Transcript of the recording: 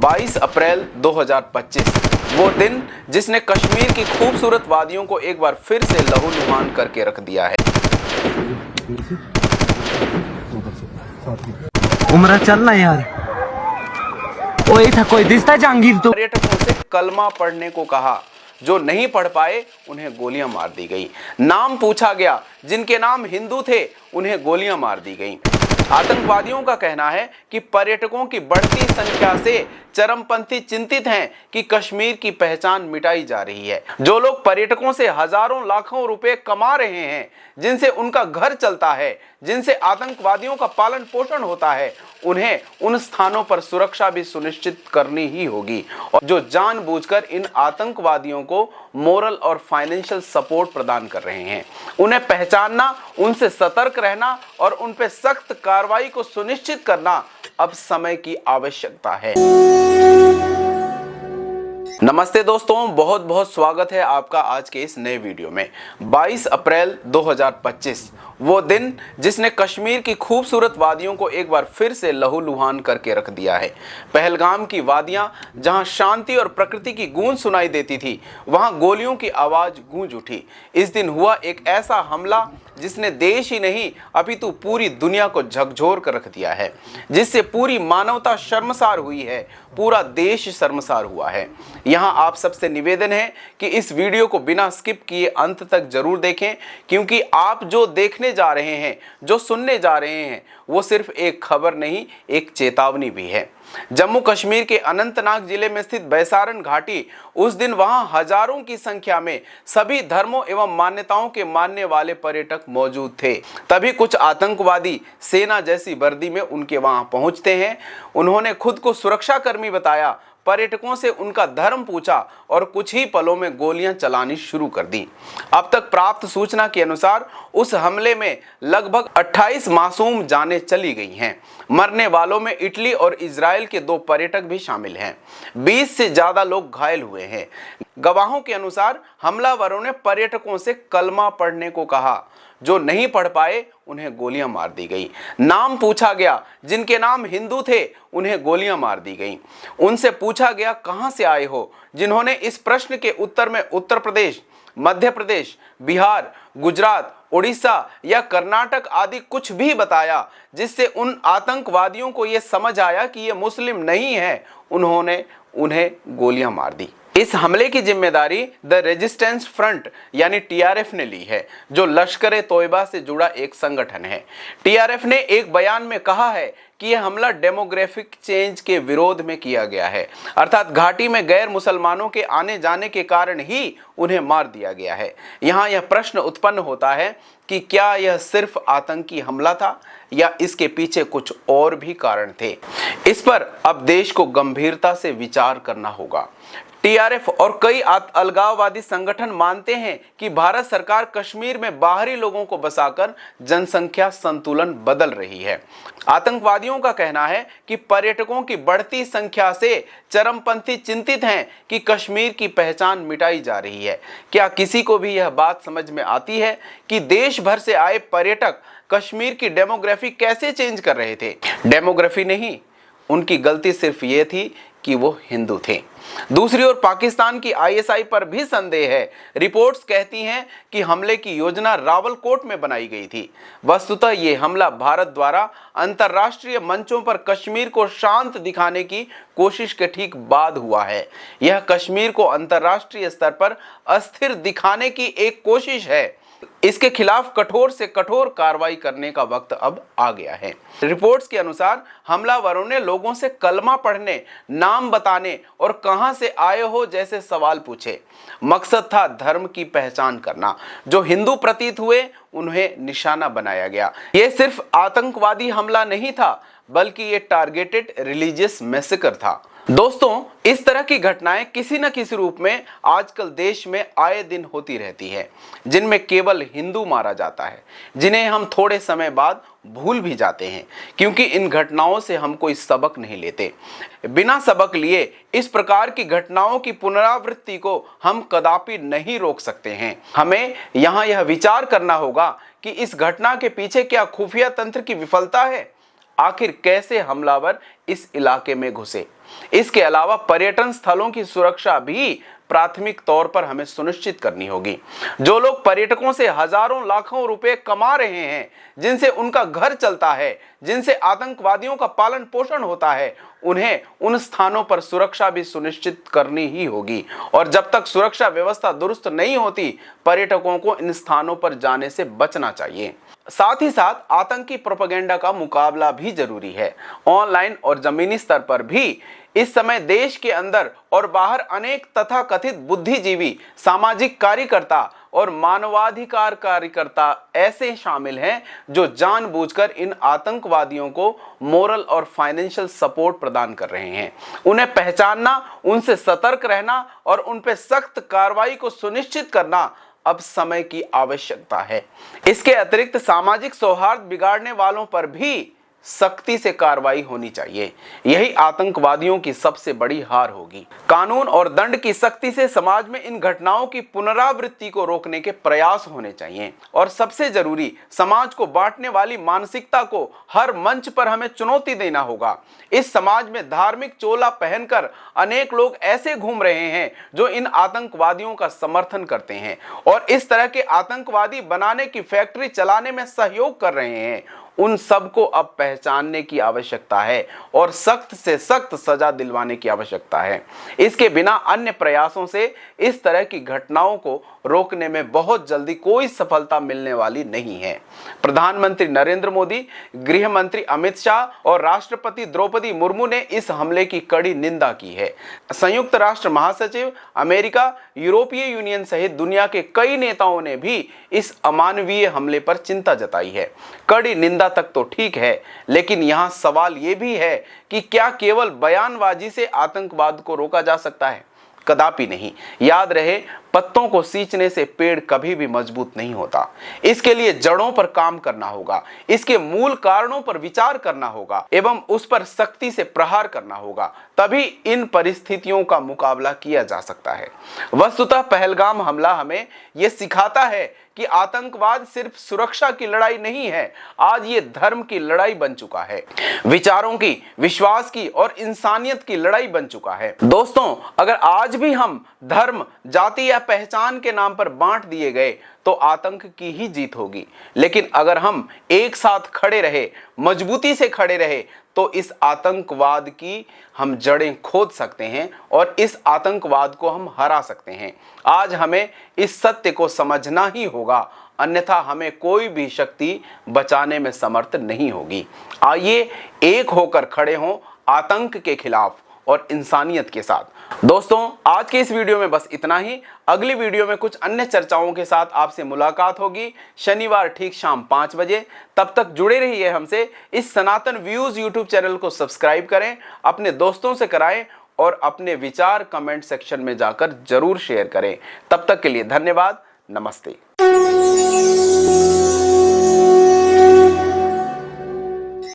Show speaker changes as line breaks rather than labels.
22 अप्रैल 2025 वो दिन जिसने कश्मीर की खूबसूरत वादियों को एक बार फिर से लहूलुहान करके रख दिया है।
उमरा चलना यार, ओए था कोई दिसता जहांगीर तो।
पर्यटकों से कलमा पढ़ने को कहा, जो नहीं पढ़ पाए उन्हें गोलियां मार दी गई। नाम पूछा गया, जिनके नाम हिंदू थे उन्हें गोलियां मार दी गई। आतंकवादियों का कहना है कि पर्यटकों की बढ़ती संख्या से चरमपंथी चिंतित हैं कि कश्मीर की पहचान मिटाई जा रही है। जो लोग पर्यटकों से हजारों लाखों रुपए कमा रहे हैं, जिनसे उनका घर चलता है, जिनसे आतंकवादियों का पालन पोषण होता है, उन्हें उन स्थानों पर सुरक्षा भी सुनिश्चित करनी ही होगी। और जो जानबूझकर इन आतंकवादियों को मोरल और फाइनेंशियल सपोर्ट प्रदान कर रहे हैं, उन्हें पहचानना, उनसे सतर्क रहना और उन पर सख्त कार्रवाई को सुनिश्चित करना अब समय की आवश्यकता है। नमस्ते दोस्तों, बहुत बहुत स्वागत है आपका आज के इस नए वीडियो में। 22 अप्रैल 2025 वो दिन जिसने कश्मीर की खूबसूरत वादियों को एक बार फिर से लहूलुहान करके रख दिया है। पहलगाम की वादियां, जहां शांति और प्रकृति की गूंज सुनाई देती थी, वहां गोलियों की आवाज गूंज उठी। इस दिन हुआ एक ऐसा हमला जिसने देश ही नहीं अपितु पूरी दुनिया को झकझोर कर रख दिया है, जिससे पूरी मानवता शर्मसार हुई है, पूरा देश शर्मसार हुआ है। यहाँ आप सबसे निवेदन है कि इस वीडियो को बिना स्किप किए अंत तक जरूर देखें, क्योंकि आप जो देखने जा रहे हैं, जो सुनने जा रहे हैं, वो सिर्फ एक खबर नहीं, एक चेतावनी भी है। जम्मू कश्मीर के अनंतनाग जिले में स्थित बैसारन घाटी, उस दिन वहां हजारों की संख्या में सभी धर्मों एवं मान्यताओं के मानने वाले पर्यटक मौजूद थे। तभी कुछ आतंकवादी सेना जैसी वर्दी में उनके वहां पहुंचते हैं। उन्होंने खुद को सुरक्षा कर्मी बताया, पर्यटकों से उनका धर्म पूछा और कुछ ही पलों में गोलियां चलानी शुरू कर दी। अब तक प्राप्त सूचना के अनुसार उस हमले में लगभग 28 मासूम जानें चली गई हैं। मरने वालों में इटली और इजराइल के 2 पर्यटक भी शामिल हैं। 20 से ज्यादा लोग घायल हुए हैं। गवाहों के अनुसार हमलावरों ने पर्यटकों से कलमा पढ़ने को कहा, जो नहीं पढ़ पाए उन्हें गोलियां मार दी गई। नाम पूछा गया, जिनके नाम हिंदू थे उन्हें गोलियां मार दी गई। उनसे पूछा गया कहां से आए हो। जिन्होंने इस प्रश्न के उत्तर में उत्तर प्रदेश, मध्य प्रदेश, बिहार, गुजरात, उड़ीसा या कर्नाटक आदि कुछ भी बताया, जिससे उन आतंकवादियों को यह समझ आया कि ये मुस्लिम नहीं है, उन्होंने उन्हें गोलियां मार दी। इस हमले की जिम्मेदारी द रेजिस्टेंस फ्रंट यानी टीआरएफ ने ली है, जो लश्कर-ए-तोयबा से जुड़ा एक संगठन है। टीआरएफ ने एक बयान में कहा है कि यह हमला डेमोग्राफिक चेंज के विरोध में किया गया है, अर्थात घाटी में गैर मुसलमानों के आने जाने के कारण ही उन्हें मार दिया गया है। यहाँ यह प्रश्न उत्पन्न होता है कि क्या यह सिर्फ आतंकी हमला था या इसके पीछे कुछ और भी कारण थे। इस पर अब देश को गंभीरता से विचार करना होगा। टीआरएफ और कई अलगाववादी संगठन मानते हैं कि भारत सरकार कश्मीर में बाहरी लोगों को बसाकर जनसंख्या संतुलन बदल रही है। आतंकवादियों का कहना है कि पर्यटकों की बढ़ती संख्या से चरमपंथी चिंतित हैं कि कश्मीर की पहचान मिटाई जा रही है। क्या किसी को भी यह बात समझ में आती है कि देश भर से आए पर्यटक कश्मीर की डेमोग्राफी कैसे चेंज कर रहे थे? डेमोग्राफी नहीं, उनकी गलती सिर्फ ये थी कि वो हिंदू थे। दूसरी ओर पाकिस्तान की आईएसआई पर भी संदेह है। रिपोर्ट्स कहती हैं कि हमले की योजना रावलकोट में बनाई गई थी। वस्तुतः ये हमला भारत द्वारा अंतर्राष्ट्रीय मंचों पर कश्मीर को शांत दिखाने की कोशिश के ठीक बाद हुआ है। यह कश्मीर को अंतर्राष्ट्रीय स्तर पर अस्थिर दिखाने की एक कोशिश है। इसके खिलाफ कठोर से कठोर कार्रवाई करने का वक्त अब आ गया है। रिपोर्ट्स के अनुसार हमलावरों ने लोगों से कलमा पढ़ने, नाम बताने और कहां से आए हो जैसे सवाल पूछे। मकसद था धर्म की पहचान करना। जो हिंदू प्रतीत हुए उन्हें निशाना बनाया गया। यह सिर्फ आतंकवादी हमला नहीं था, बल्कि ये टारगेटेड रिलीजियस मैसेकर था। दोस्तों, इस तरह की घटनाएं किसी न किसी रूप में आजकल देश में आए दिन होती रहती है, जिनमें केवल हिंदू मारा जाता है, जिन्हें हम थोड़े समय बाद भूल भी जाते हैं, क्योंकि इन घटनाओं से हम कोई सबक नहीं लेते। बिना सबक लिए इस प्रकार की घटनाओं की पुनरावृत्ति को हम कदापि नहीं रोक सकते हैं। हमें यहाँ यह विचार करना होगा कि इस घटना के पीछे क्या खुफिया तंत्र की विफलता है। आखिर कैसे हमलावर इस इलाके में घुसे। इसके अलावा पर्यटन स्थलों की सुरक्षा भी प्राथमिक तौर पर हमें सुनिश्चित करनी होगी। जो लोग पर्यटकों से हजारों लाखों रुपए कमा रहे हैं, जिनसे उनका घर चलता है, जिनसे आतंकवादियों का पालन पोषण होता है, उन्हें उन स्थानों पर सुरक्षा भी सुनिश्चित करनी ही होगी। और जब तक सुरक्षा व्यवस्था दुरुस्त नहीं होती, पर्यटकों को इन स्थानों पर जाने से बचना चाहिए। साथ ही साथ आतंकी प्रोपेगेंडा का मुकाबला भी जरूरी है। ऑनलाइन और जमीनी स्तर पर भी इस समय देश के अंदर और बाहर अनेक तथाकथित बुद्धिजीवी, सामाजिक कार्यकर्ता और मानवाधिकार कार्यकर्ता ऐसे शामिल हैं जो जानबूझकर इन आतंकवादियों को मोरल और फाइनेंशियल सपोर्ट प्रदान कर रहे हैं। उन्हें पहचानना, उनसे सतर्क रहना और उन पर सख्त कार्रवाई को सुनिश्चित करना अब समय की आवश्यकता है। इसके अतिरिक्त सामाजिक सौहार्द बिगाड़ने वालों पर भी सख्ती से कार्रवाई होनी चाहिए। यही आतंकवादियों की सबसे बड़ी हार होगी। कानून और दंड की सख्ती से समाज में इन घटनाओं की पुनरावृत्ति को रोकने के प्रयास होने चाहिए। और सबसे जरूरी, समाज को बांटने वाली मानसिकता को हर मंच पर हमें चुनौती देना होगा। इस समाज में धार्मिक चोला पहनकर अनेक लोग ऐसे घूम रहे हैं जो इन आतंकवादियों का समर्थन करते हैं और इस तरह के आतंकवादी बनाने की फैक्ट्री चलाने में सहयोग कर रहे हैं। उन सबको अब पहचानने की आवश्यकता है और सख्त से सख्त सजा दिलवाने की आवश्यकता है। इसके बिना अन्य प्रयासों से इस तरह की घटनाओं को रोकने में बहुत जल्दी कोई सफलता मिलने वाली नहीं है। प्रधानमंत्री नरेंद्र मोदी, गृह मंत्री अमित शाह और राष्ट्रपति द्रौपदी मुर्मू ने इस हमले की कड़ी निंदा की है। संयुक्त राष्ट्र महासचिव, अमेरिका, यूरोपीय यूनियन सहित दुनिया के कई नेताओं ने भी इस अमानवीय हमले पर चिंता जताई है। कड़ी निंदा तक तो ठीक है, लेकिन यहां सवाल यह भी है कि क्या केवल बयानबाजी से आतंकवाद को रोका जा सकता है? कदापि नहीं। याद रहे, पत्तों को सींचने से पेड़ कभी भी मजबूत नहीं होता। इसके लिए जड़ों पर काम करना होगा, इसके मूल कारणों पर विचार करना होगा एवं उस पर सख्ती से प्रहार करना होगा। तभी इन परिस्थितियों का मुकाबला किया जा सकता है। वस्तुतः पहलगाम हमला हमें यह सिखाता है कि आतंकवाद सिर्फ सुरक्षा की लड़ाई नहीं है, आज ये धर्म की लड़ाई बन चुका है, विचारों की, विश्वास की और इंसानियत की लड़ाई बन चुका है। दोस्तों, अगर आज भी हम धर्म, जाति या पहचान के नाम पर बांट दिए गए तो आतंक की ही जीत होगी। लेकिन अगर हम एक साथ खड़े रहे, मजबूती से खड़े रहे, तो इस आतंकवाद की हम जड़ें खोद सकते हैं और इस आतंकवाद को हम हरा सकते हैं। आज हमें इस सत्य को समझना ही होगा, अन्यथा हमें कोई भी शक्ति बचाने में समर्थ नहीं होगी। आइए एक होकर खड़े हों आतंक के खिलाफ और इंसानियत के साथ। दोस्तों, आज के इस वीडियो में बस इतना ही। अगली वीडियो में कुछ अन्य चर्चाओं के साथ आपसे मुलाकात होगी, शनिवार ठीक शाम 5 बजे। तब तक जुड़े रहिए हमसे। इस सनातन व्यूज यूट्यूब चैनल को सब्सक्राइब करें, अपने दोस्तों से कराएं और अपने विचार कमेंट सेक्शन में जाकर जरूर शेयर करें। तब तक के लिए धन्यवाद। नमस्ते।